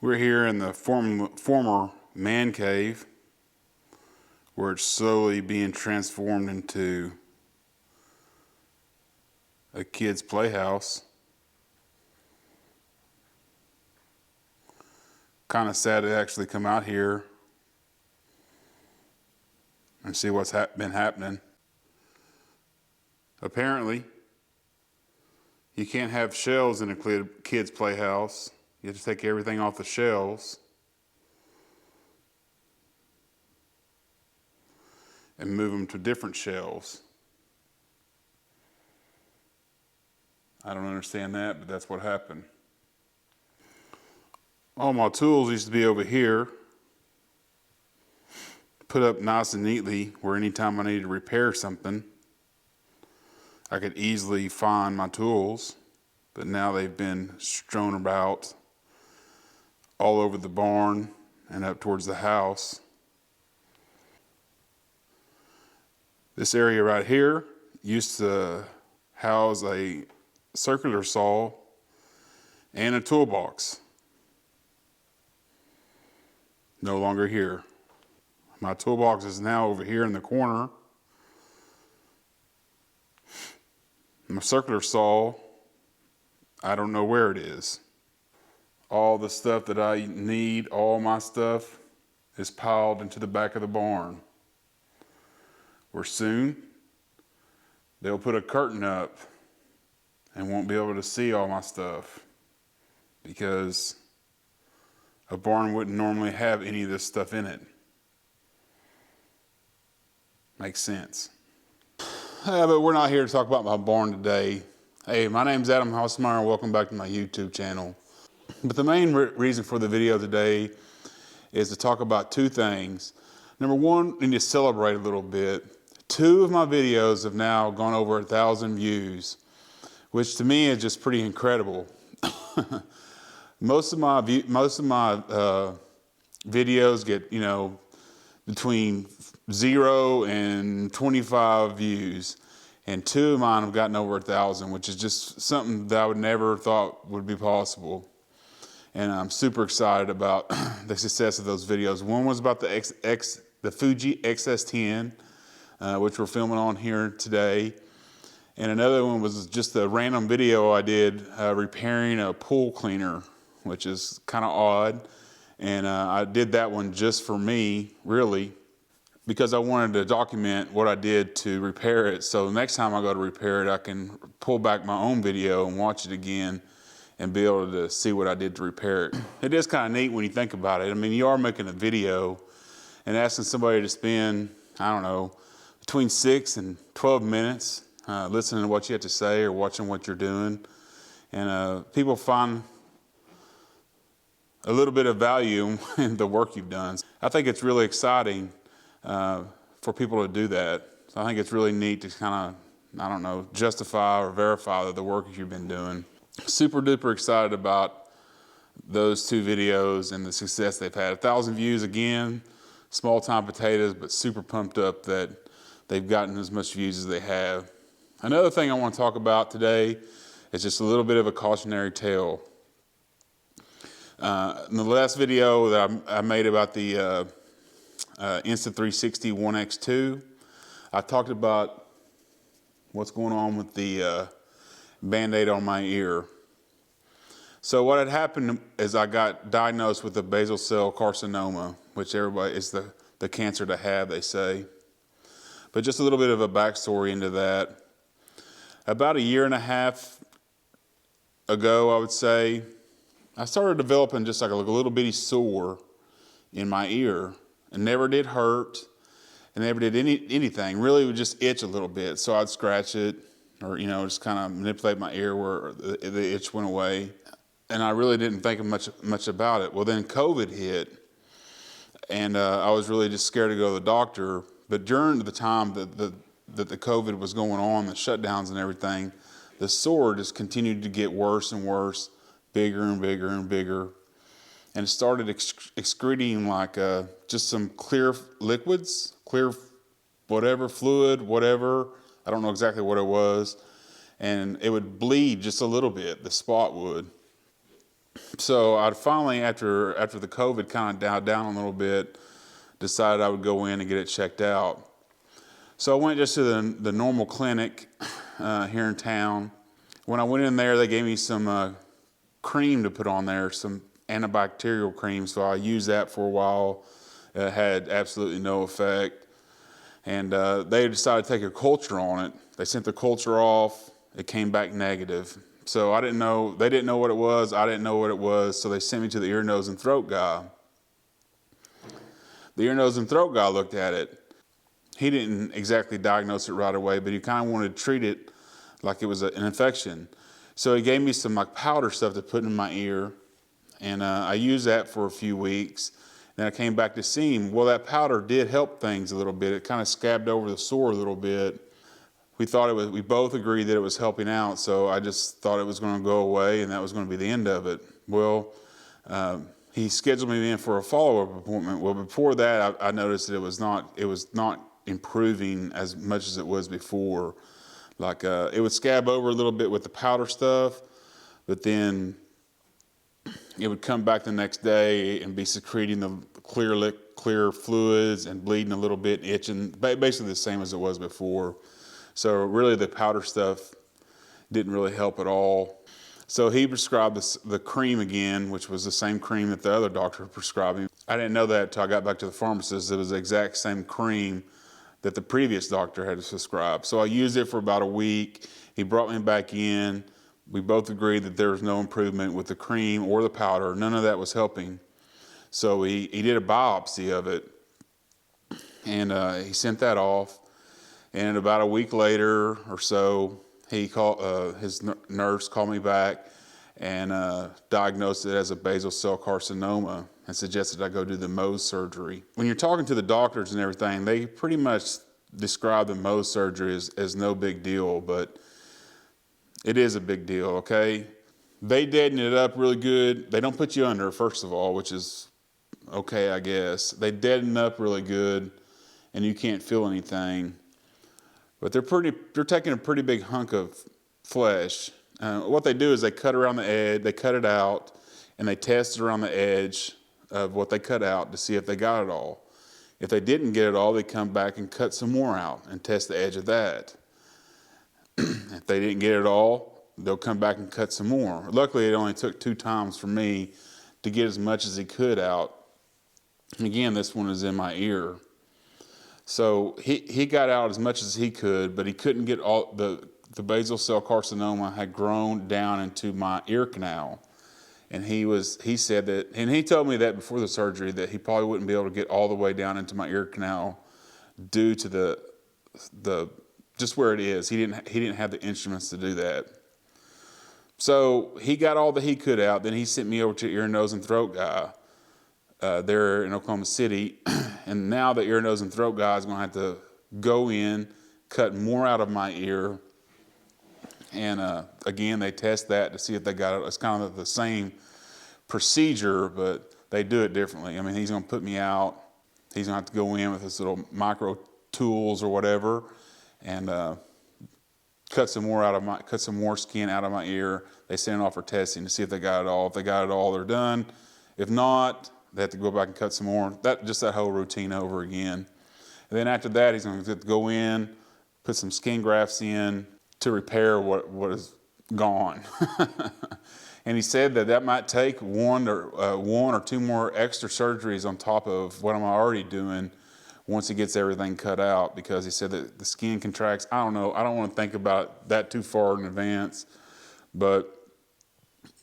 We're here in the former man cave where it's slowly being transformed into a kid's playhouse. Kind of sad to actually come out here and see what's been happening. Apparently, you can't have shelves in a kid's playhouse. You have to take everything off the shelves and move them to different shelves. I don't understand that, but that's what happened. All my tools used to be over here, put up nice and neatly where anytime I needed to repair something, I could easily find my tools, but now they've been strewn about all over the barn and up towards the house. This area right here used to house a circular saw and a toolbox. No longer here. My toolbox is now over here in the corner. My circular saw, I don't know where it is. All the stuff that I need, all my stuff, is piled into the back of the barn. Where soon, they'll put a curtain up and won't be able to see all my stuff, because a barn wouldn't normally have any of this stuff in it. Makes sense. But we're not here to talk about my barn today. Hey, my name's Adam Hausmeyer and welcome back to my YouTube channel. But the main reason for the video today is to talk about two things. Number one, we need to celebrate a little bit. 2 of my videos have now gone over 1,000 views, which to me is just pretty incredible. Most of my videos get, between 0 and 25 views, and 2 of mine have gotten over 1,000, which is just something that I would never thought would be possible. And I'm super excited about the success of those videos. One was about the Fuji XS10, which we're filming on here today. And another one was just a random video I did repairing a pool cleaner, which is kind of odd. And I did that one just for me, really, because I wanted to document what I did to repair it. So the next time I go to repair it, I can pull back my own video and watch it again and be able to see what I did to repair it. It is kind of neat when you think about it. I mean, you are making a video and asking somebody to spend, I don't know, between 6 and 12 minutes listening to what you have to say or watching what you're doing. And people find a little bit of value in the work you've done. I think it's really exciting for people to do that. So I think it's really neat to kind of, justify or verify the work you've been doing. Super duper excited about those 2 videos and the success they've had. 1,000 views again, small time potatoes, but super pumped up that they've gotten as much views as they have. Another thing I want to talk about today is just a little bit of a cautionary tale. In the last video that I made about the Insta360 1X2, I talked about what's going on with the Band-Aid on my ear. So what had happened is I got diagnosed with a basal cell carcinoma, which everybody is the cancer to have, they say. But just a little bit of a backstory into that. About 1.5 years ago, I would say, I started developing just like a little bitty sore in my ear. It never did hurt, and never did anything. Really, it would just itch a little bit. So I'd scratch it, or just kind of manipulate my ear where the itch went away. And I really didn't think much about it. Well, then COVID hit, and I was really just scared to go to the doctor. But during the time that the COVID was going on, the shutdowns and everything, the sore just continued to get worse and worse, bigger and bigger and bigger. And it started excreting like just some clear liquids, clear whatever, fluid, whatever. I don't know exactly what it was. And it would bleed just a little bit, the spot would. So I finally, after the COVID kind of died down a little bit, decided I would go in and get it checked out. So I went just to the normal clinic here in town. When I went in there, they gave me some cream to put on there, some antibacterial cream. So I used that for a while. It had absolutely no effect. And they decided to take a culture on it. They sent the culture off. It came back negative. So I didn't know, they didn't know what it was. I didn't know what it was. So they sent me to the ear, nose, and throat guy. The ear, nose, and throat guy looked at it. He didn't exactly diagnose it right away, but he kind of wanted to treat it like it was an infection. So he gave me some like powder stuff to put in my ear, and I used that for a few weeks. Then I came back to see him. Well, that powder did help things a little bit. It kind of scabbed over the sore a little bit. We thought it was. We both agreed that it was helping out. So I just thought it was going to go away, and that was going to be the end of it. Well, he scheduled me in for a follow-up appointment. Well, before that, I noticed that it was not improving as much as it was before. Like it would scab over a little bit with the powder stuff, but then it would come back the next day and be secreting the clear fluids and bleeding a little bit, itching, basically the same as it was before. So really the powder stuff didn't really help at all. So he prescribed the cream again, which was the same cream that the other doctor prescribed me. I didn't know that until I got back to the pharmacist. It was the exact same cream that the previous doctor had prescribed. So I used it for about a week. He brought me back in. We both agreed that there was no improvement with the cream or the powder. None of that was helping. So he did a biopsy of it, and he sent that off. And about a week later or so, he called, his nurse called me back and diagnosed it as a basal cell carcinoma and suggested I go do the Mohs surgery. When you're talking to the doctors and everything, they pretty much describe the Mohs surgery as no big deal, but it is a big deal, okay? They deaden it up really good. They don't put you under, first of all, which is okay, I guess. They deaden up really good, and you can't feel anything. But they're taking a pretty big hunk of flesh. What they do is they cut around the edge, they cut it out, and they test around the edge of what they cut out to see if they got it all. If they didn't get it all, they come back and cut some more out and test the edge of that. If they didn't get it all, they'll come back and cut some more. Luckily, it only took 2 times for me to get as much as he could out. And again, this one is in my ear. So he got out as much as he could, but he couldn't get all the basal cell carcinoma had grown down into my ear canal. And he said that, and he told me that before the surgery, that he probably wouldn't be able to get all the way down into my ear canal due to the just where it is. He didn't have the instruments to do that. So he got all that he could out. Then he sent me over to ear, nose, and throat guy there in Oklahoma City. And now the ear, nose, and throat guy is going to have to go in, cut more out of my ear. And again, they test that to see if they got it. It's kind of the same procedure, but they do it differently. I mean, he's going to put me out. He's going to have to go in with his little micro tools or whatever, and cut some more skin out of my ear. They send it off for testing to see if they got it all. If they got it all, they're done. If not, they have to go back and cut some more. That whole routine over again. And then after that, he's going to have to go in, put some skin grafts in to repair what is gone. And he said that might take one or two more extra surgeries on top of what I'm already doing once he gets everything cut out, because he said that the skin contracts. I don't know. I don't want to think about that too far in advance, but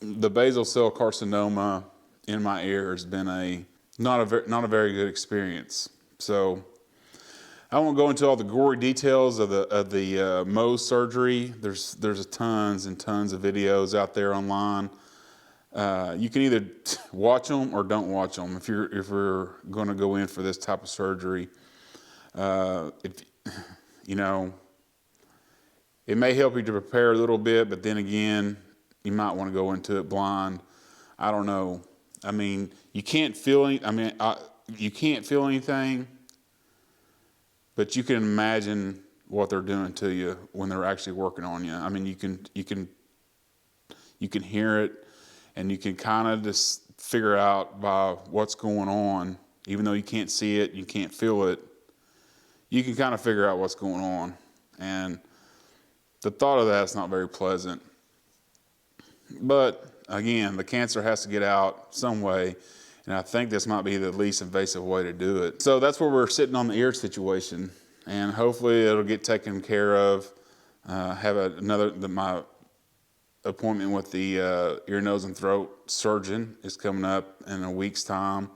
the basal cell carcinoma in my ear has been not a very good experience. So I won't go into all the gory details of the Mohs surgery. There's tons and tons of videos out there online. You can either watch them or don't watch them if you're going to go in for this type of surgery. It may help you to prepare a little bit, but then again, you might want to go into it blind. I don't know. I mean, you can't feel anything, but you can imagine what they're doing to you when they're actually working on you. I mean, you can hear it, and you can kind of just figure out by what's going on, even though you can't see it, you can't feel it, you can kind of figure out what's going on. And the thought of that is not very pleasant. But again, the cancer has to get out some way, and I think this might be the least invasive way to do it. So that's where we're sitting on the ear situation, and hopefully it'll get taken care of. My appointment with the ear, nose, and throat surgeon is coming up in a week's time.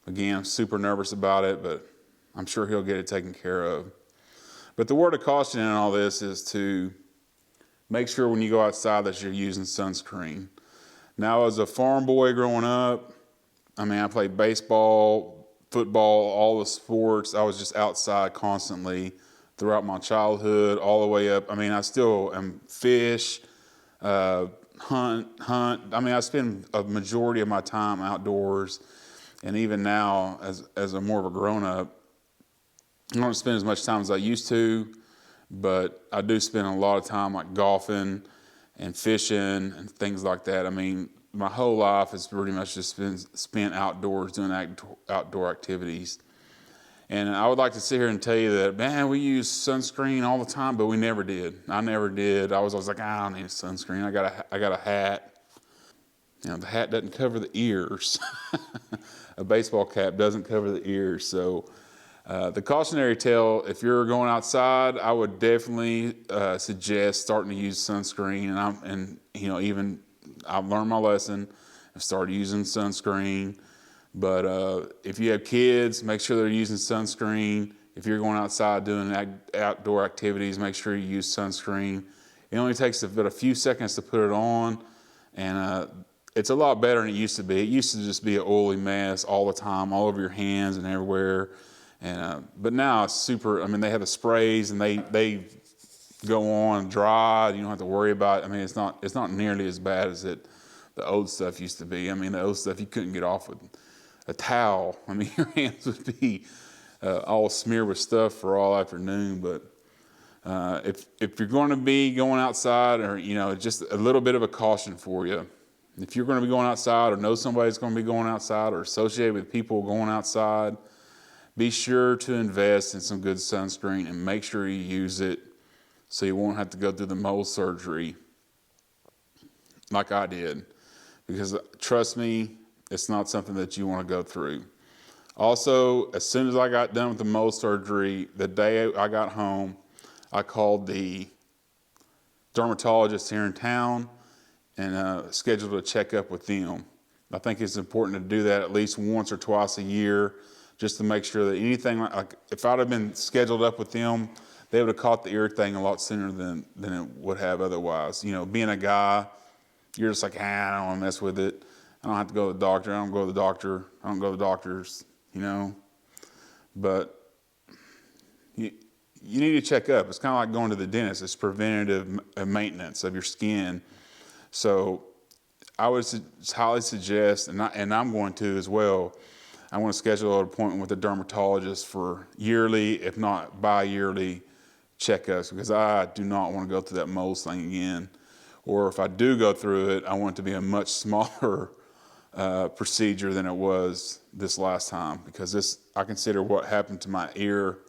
Again, I'm super nervous about it, but I'm sure he'll get it taken care of. But the word of caution in all this is to make sure when you go outside that you're using sunscreen. Now, as a farm boy growing up, I played baseball, football, all the sports. I was just outside constantly throughout my childhood, all the way up. I still am fish, hunt. I spend a majority of my time outdoors. And even now, as a more of a grown-up, I don't spend as much time as I used to, but I do spend a lot of time like golfing and fishing and things like that. My whole life has pretty much just been spent outdoors doing outdoor activities. And I would like to sit here and tell you that, man, we use sunscreen all the time, but we never did. I never did. I was always like, I don't need a sunscreen. I got a hat. The hat doesn't cover the ears. A baseball cap doesn't cover the ears. So the cautionary tale, if you're going outside, I would definitely suggest starting to use sunscreen. I've learned my lesson. I've started using sunscreen. But if you have kids, make sure they're using sunscreen. If you're going outside doing outdoor activities, make sure you use sunscreen. It only takes about a few seconds to put it on, and it's a lot better than it used to be. It used to just be an oily mess all the time, all over your hands and everywhere. But now it's super. They have the sprays, and they go on dry. You don't have to worry about it. It's not nearly as bad as the old stuff used to be. The old stuff you couldn't get off with a towel. Your hands would be all smeared with stuff for all afternoon. But if you're going to be going outside, or just a little bit of a caution for you. If you're going to be going outside, or know somebody's going to be going outside, or associated with people going outside, be sure to invest in some good sunscreen and make sure you use it so you won't have to go through the Mohs surgery like I did. Because trust me, it's not something that you want to go through. Also, as soon as I got done with the Mohs surgery, the day I got home, I called the dermatologist here in town and scheduled a checkup with them. I think it's important to do that at least once or twice a year, just to make sure that anything like if I'd have been scheduled up with them, they would have caught the ear thing a lot sooner than it would have otherwise. Being a guy, you're just like, I don't want to mess with it. I don't have to go to the doctor. I don't go to the doctor. I don't go to the doctors, But you need to check up. It's kind of like going to the dentist. It's preventative maintenance of your skin. So I would highly suggest, and I'm going to as well, I want to schedule an appointment with a dermatologist for yearly, if not bi-yearly, checkups, because I do not want to go through that Mohs thing again. Or if I do go through it, I want it to be a much smaller procedure than it was this last time, because I consider what happened to my ear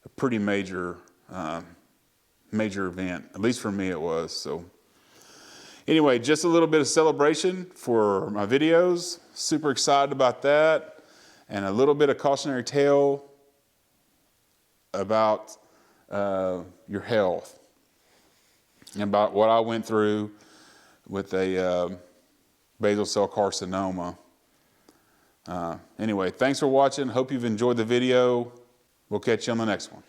a pretty major event. At least for me it was. So anyway, just a little bit of celebration for my videos. Super excited about that. And a little bit of cautionary tale about your health and about what I went through with a basal cell carcinoma. Anyway, thanks for watching. Hope you've enjoyed the video. We'll catch you on the next one.